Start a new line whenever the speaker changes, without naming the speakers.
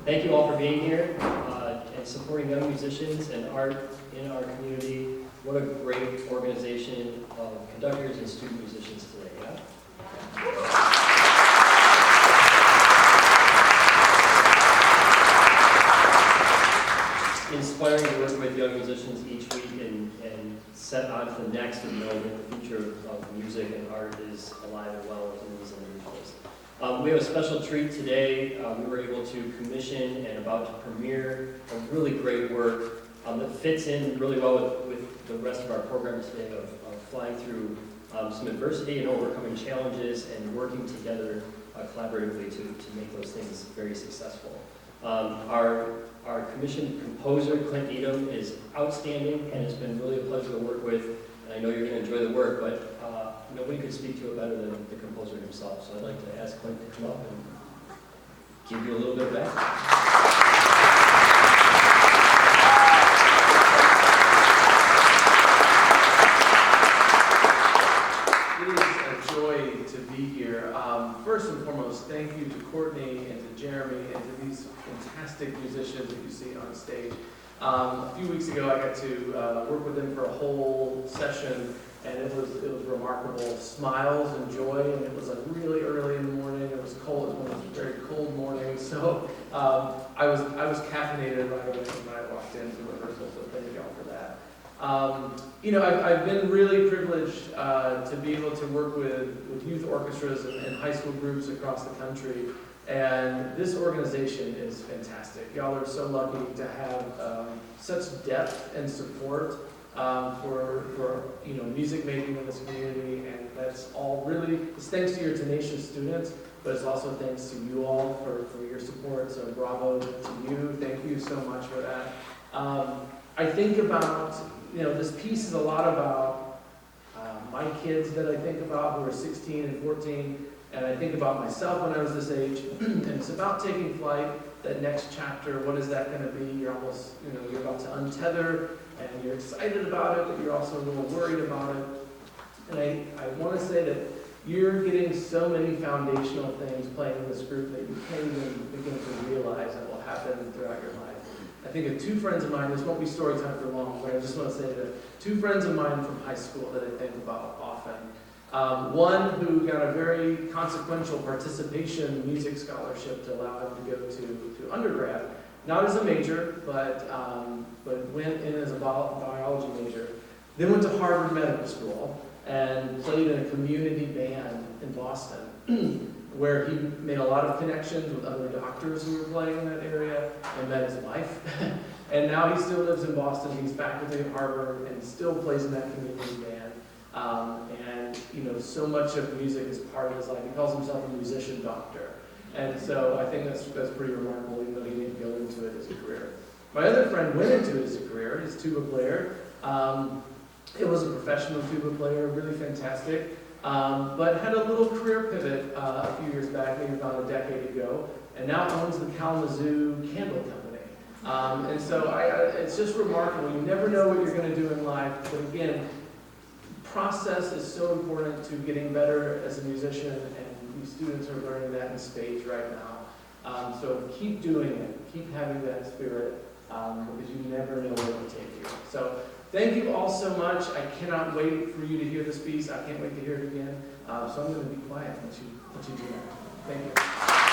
Thank you all for being here and supporting young musicians and art in our community. What a great organization of conductors and student musicians today, yeah? Inspiring to work with young musicians each week and set on to the next and know that the future of music and art is alive and well within these individuals. We have a special treat today. We were able to commission and about to premiere a really great work that fits in really well with the rest of our program today of flying through some adversity and overcoming challenges and working together collaboratively to make those things very successful. Our commissioned composer, Clint Needham, is outstanding, and it's been really a pleasure to work with. And I know you're going to enjoy the work, but nobody could speak to it better than the composer himself. So I'd like to ask Clint to come up and give you a little bit of that.
First and foremost, thank you to Courtney and to Jeremy and to these fantastic musicians that you see on stage. A few weeks ago, I got to work with them for a whole session, and it was remarkable. Smiles and joy, and it was like really early in the morning. It was cold. It was one of those very cold mornings, so I was caffeinated right away when I walked into rehearsal. So thank you all for that. I've been really privileged to be able to work with youth orchestras and high school groups across the country, and this organization is fantastic. Y'all are so lucky to have such depth and support for music making in this community, and that's all really, it's thanks to your tenacious students, but it's also thanks to you all for your support, so bravo to you. Thank you so much for that. I think about, this piece is a lot about my kids that I think about who are 16 and 14, and I think about myself when I was this age, and it's about taking flight, that next chapter. What is that going to be? You're almost, you're about to untether, and you're excited about it, but you're also a little worried about it. And I want to say that you're getting so many foundational things playing in this group that you can't even begin to realize that will happen throughout your life. I think of two friends of mine, this won't be story time for long, but I just want to say that two friends of mine from high school that I think about often. One who got a very consequential participation music scholarship to allow him to go to undergrad, not as a major, but went in as a biology major. Then went to Harvard Medical School and played in a community band in Boston, where he made a lot of connections with other doctors who were playing in that area and met his wife. And now he still lives in Boston. He's faculty at Harvard and still plays in that community band. So much of music is part of his life. He calls himself a musician doctor. And so I think that's pretty remarkable, even though he didn't go into it as a career. My other friend went into it as a career, his tuba player. It was a professional tuba player, really fantastic. But had a little career pivot a few years back, maybe about a decade ago, and now owns the Kalamazoo Candle Company. And so it's just remarkable. You never know what you're going to do in life, but again, process is so important to getting better as a musician, and these students are learning that in spades right now. So keep doing it. Keep having that spirit, because you never know where it will take you. So thank you all so much. I cannot wait for you to hear this piece. I can't wait to hear it again. So I'm going to be quiet and let you do that. Thank you.